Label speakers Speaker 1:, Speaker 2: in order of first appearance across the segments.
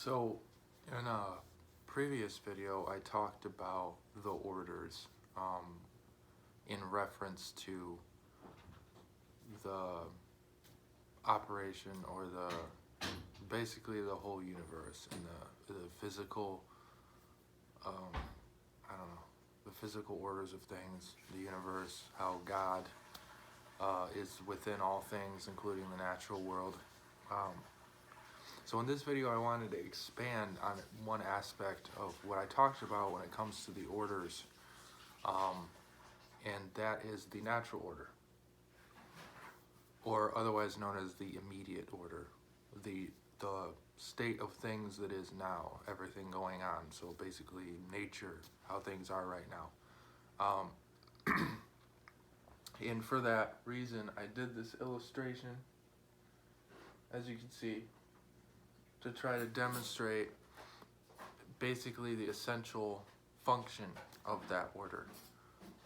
Speaker 1: So, in a previous video, I talked about the orders in reference to the operation or basically the whole universe and the physical, I don't know, the physical orders of things, the universe, how God is within all things, including the natural world. So in this video, I wanted to expand on one aspect of what I talked about when it comes to the orders, and that is the natural order, or otherwise known as the immediate order, the state of things that is now, everything going on. So basically, nature, how things are right now. And for that reason, I did this illustration, as you can see, to try to demonstrate basically the essential function of that order.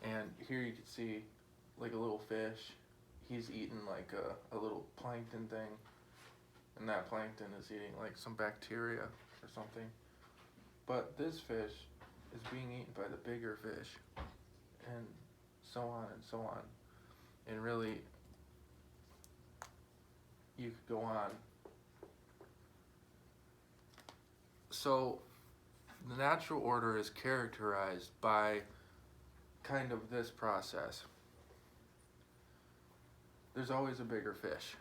Speaker 1: And here you can see like a little fish. He's eating like a little plankton thing, and that plankton is eating like some bacteria or something. But this fish is being eaten by the bigger fish, and so on and so on. And really, you could go on. So the natural order is characterized by kind of this process. There's always a bigger fish.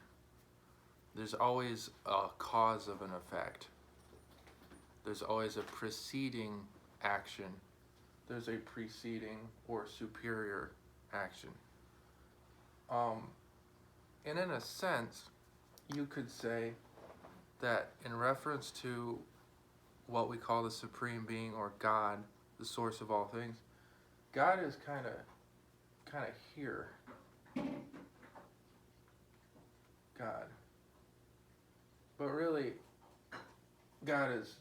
Speaker 1: There's always a cause of an effect. There's always a preceding action. There's a preceding or superior action. And in a sense, you could say that in reference to what we call the Supreme Being or God, the source of all things, God is kind of here. God. But really, God is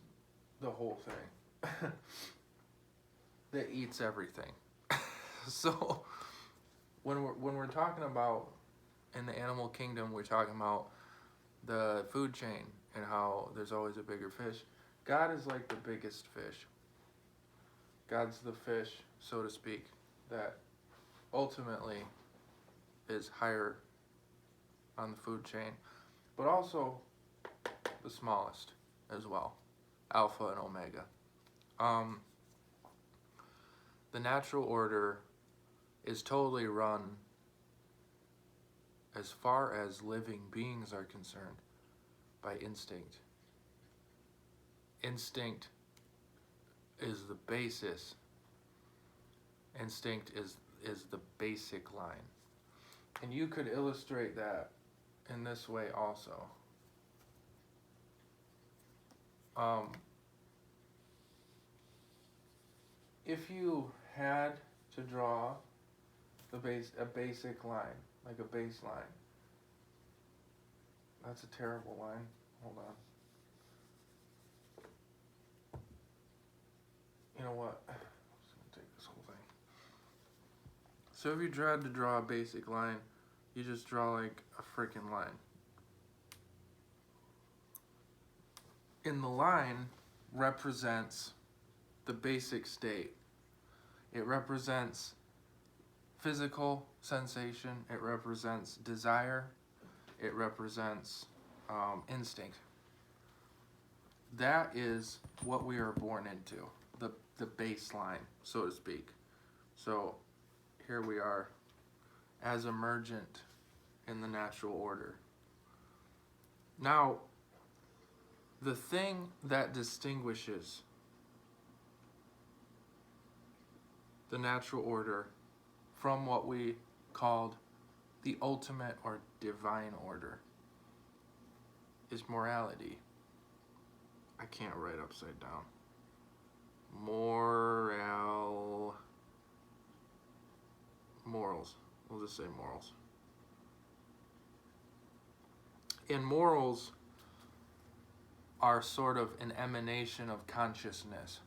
Speaker 1: the whole thing that eats everything. So when we're talking about in the animal kingdom, we're talking about the food chain and how there's always a bigger fish. God is like the biggest fish. God's the fish, so to speak, that ultimately is higher on the food chain, but also the smallest as well, Alpha and Omega. The natural order is totally run, as far as living beings are concerned, by instinct. Instinct is the basis. Instinct is the basic line. And you could illustrate that in this way also. If you had to draw a basic line, like a baseline. That's a terrible line. Hold on. You know what? I'm just gonna take this whole thing. So if you tried to draw a basic line, you just draw like a freaking line. And the line represents the basic state. It represents physical sensation. It represents desire. It represents instinct. That is what we are born into, the baseline, so to speak. So here we are as emergent in the natural order. Now, the thing that distinguishes the natural order from what we called the ultimate or divine order is morality. I can't write upside down. Morals. We'll just say morals. And morals are sort of an emanation of consciousness.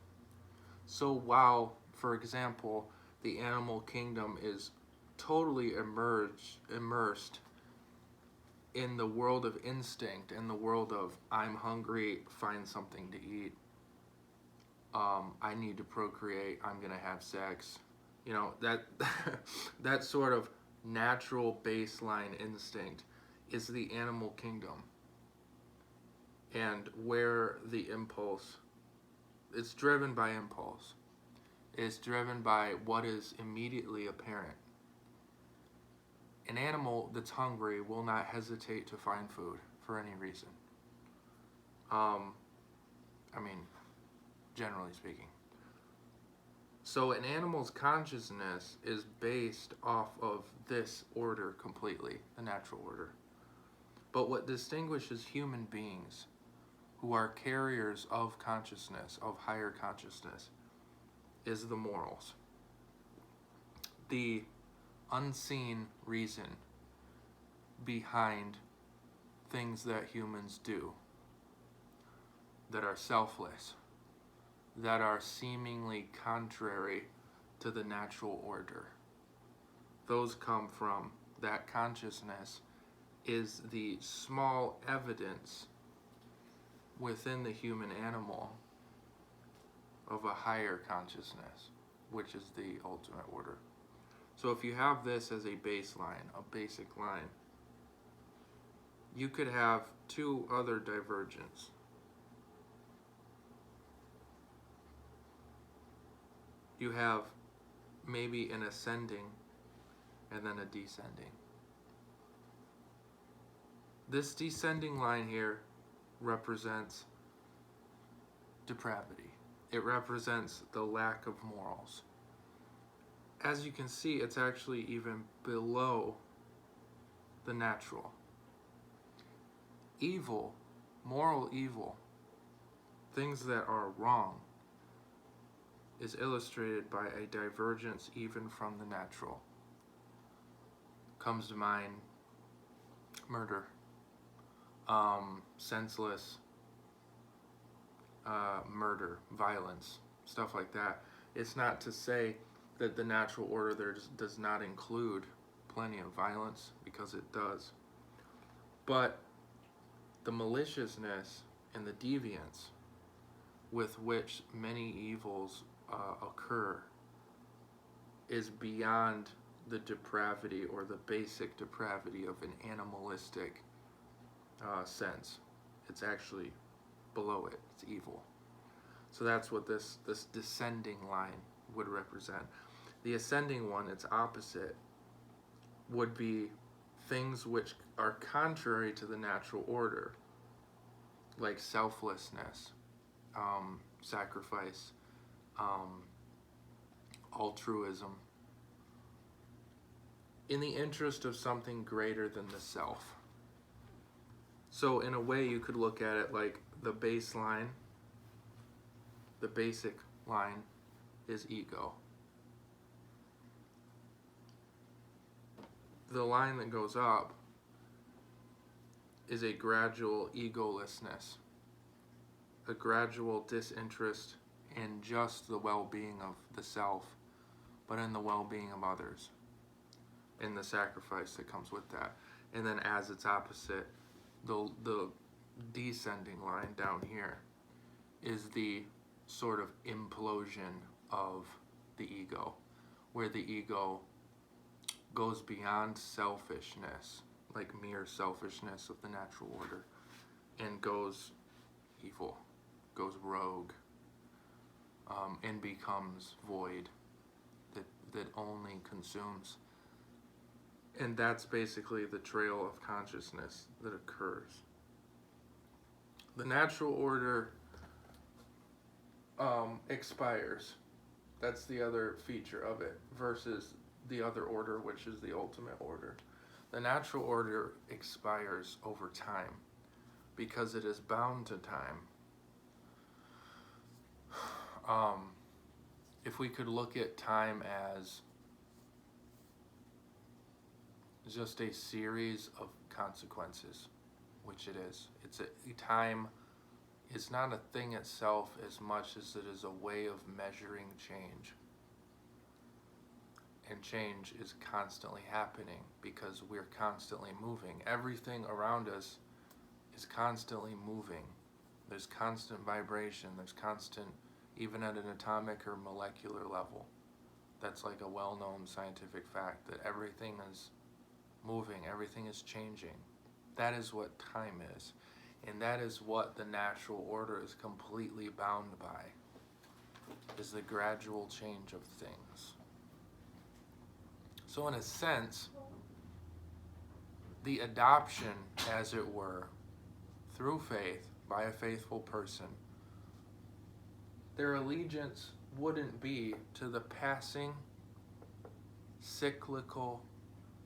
Speaker 1: So while, for example, the animal kingdom is totally immersed in the world of instinct, in the world of I'm hungry, find something to eat, I need to procreate, I'm gonna have sex, you know, that that sort of natural baseline instinct is the animal kingdom, and where the impulse, it's driven by impulse, it's driven by what is immediately apparent. An animal that's hungry will not hesitate to find food for any reason. I mean, generally speaking. So an animal's consciousness is based off of this order completely, the natural order. But what distinguishes human beings who are carriers of consciousness, of higher consciousness, is the morals. The unseen reason behind things that humans do that are selfless, that are seemingly contrary to the natural order. Those come from that consciousness is the small evidence within the human animal of a higher consciousness, which is the ultimate order. So if you have this as a baseline, a basic line, you could have two other divergents. You have maybe an ascending and then a descending. This descending line here represents depravity. It represents the lack of morals. As you can see, it's actually even below the natural. Evil, moral evil, things that are wrong, is illustrated by a divergence even from the natural. Comes to mind murder, senseless murder, violence, stuff like that. It's not to say that the natural order there does not include plenty of violence, because it does. But the maliciousness and the deviance with which many evils occur is beyond the depravity or the basic depravity of an animalistic sense. It's actually below it. It's evil. So that's what this descending line would represent. The ascending one, its opposite, would be things which are contrary to the natural order, like selflessness, sacrifice, altruism, in the interest of something greater than the self. So in a way you could look at it like the baseline, the basic line is ego. The line that goes up is a gradual egolessness, a gradual disinterest in just the well-being of the self, but in the well-being of others, in the sacrifice that comes with that. And then as its opposite, the descending line down here is the sort of implosion of the ego, where the ego goes beyond selfishness, like mere selfishness of the natural order, and goes evil, goes rogue, and becomes void, that only consumes. And that's basically the trail of consciousness that occurs. The natural order expires. That's the other feature of it, versus the other order, which is the ultimate order. The natural order expires over time because it is bound to time. If we could look at time as just a series of consequences, which it is. Time is not a thing itself as much as it is a way of measuring change. and change is constantly happening because we're constantly moving. Everything around us is constantly moving. There's constant vibration, there's constant, even at an atomic or molecular level. That's like a well-known scientific fact, that everything is moving, everything is changing. That is what time is. And that is what the natural order is completely bound by, is the gradual change of things. So in a sense, the adoption, as it were, through faith, by a faithful person, their allegiance wouldn't be to the passing, cyclical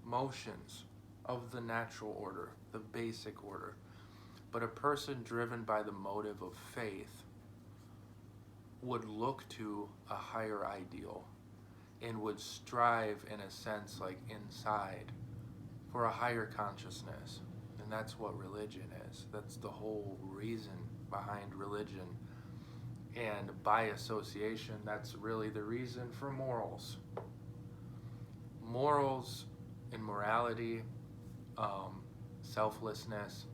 Speaker 1: motions of the natural order, the basic order, but a person driven by the motive of faith would look to a higher ideal and would strive, in a sense, like inside, for a higher consciousness. And that's what religion is. That's the whole reason behind religion. And by association, that's really the reason for morals. Morals and morality, selflessness,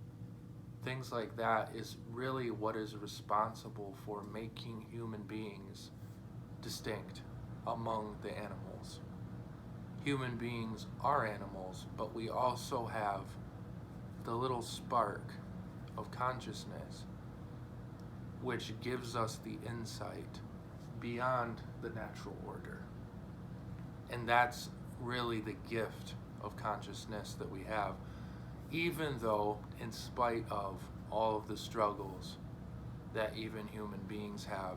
Speaker 1: things like that is really what is responsible for making human beings distinct among the animals. Human beings are animals, but we also have the little spark of consciousness which gives us the insight beyond the natural order. And that's really the gift of consciousness that we have, even though, in spite of all of the struggles that even human beings have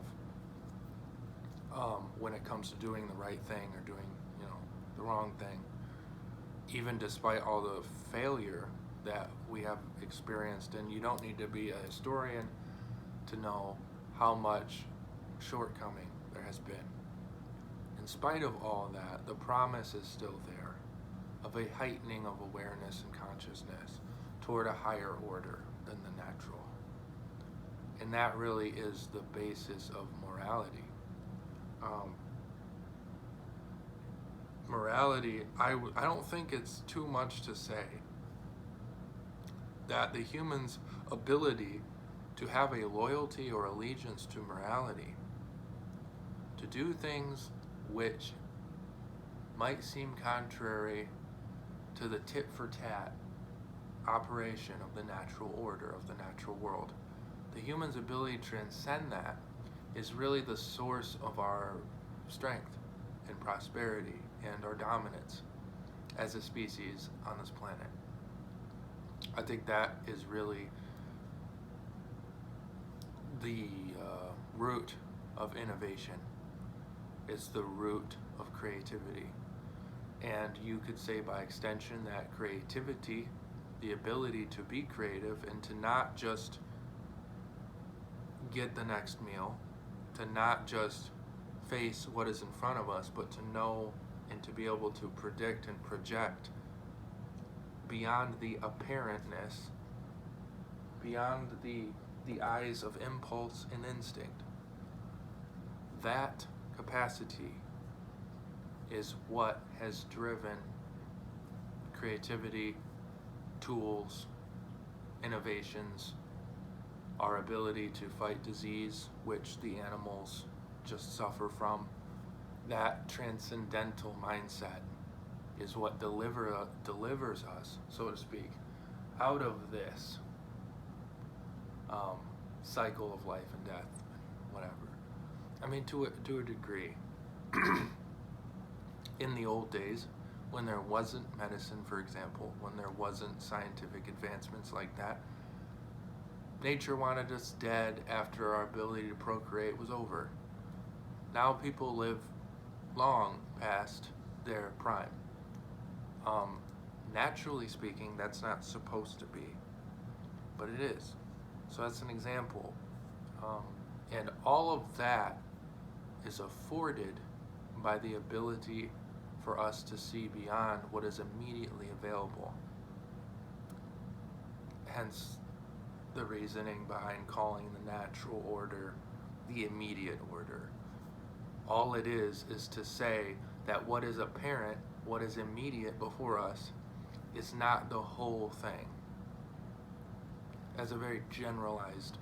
Speaker 1: when it comes to doing the right thing or doing, the wrong thing, even despite all the failure that we have experienced. And you don't need to be a historian to know how much shortcoming there has been. In spite of all that, the promise is still there of a heightening of awareness and consciousness toward a higher order than the natural. And that really is the basis of morality. Morality, I don't think it's too much to say that the human's ability to have a loyalty or allegiance to morality, to do things which might seem contrary to the tit-for-tat operation of the natural order, of the natural world, the human's ability to transcend that is really the source of our strength and prosperity and our dominance as a species on this planet. I think that is really the root of innovation. It's the root of creativity. And you could say by extension that creativity, the ability to be creative and to not just get the next meal, to not just face what is in front of us, but to know and to be able to predict and project beyond the apparentness, beyond the eyes of impulse and instinct. That capacity is what has driven creativity, tools, innovations, our ability to fight disease, which the animals just suffer from. That transcendental mindset is what delivers us, so to speak, out of this cycle of life and death, whatever. I mean, to a degree. In the old days, when there wasn't medicine, for example, when there wasn't scientific advancements like that, nature wanted us dead after our ability to procreate was over. Now people live long past their prime. Naturally speaking, that's not supposed to be, but it is. So that's an example. And all of that is afforded by the ability for us to see beyond what is immediately available. Hence the reasoning behind calling the natural order the immediate order. All it is to say that what is apparent, what is immediate before us, is not the whole thing. As a very generalized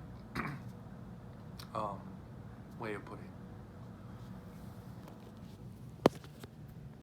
Speaker 1: way of putting it.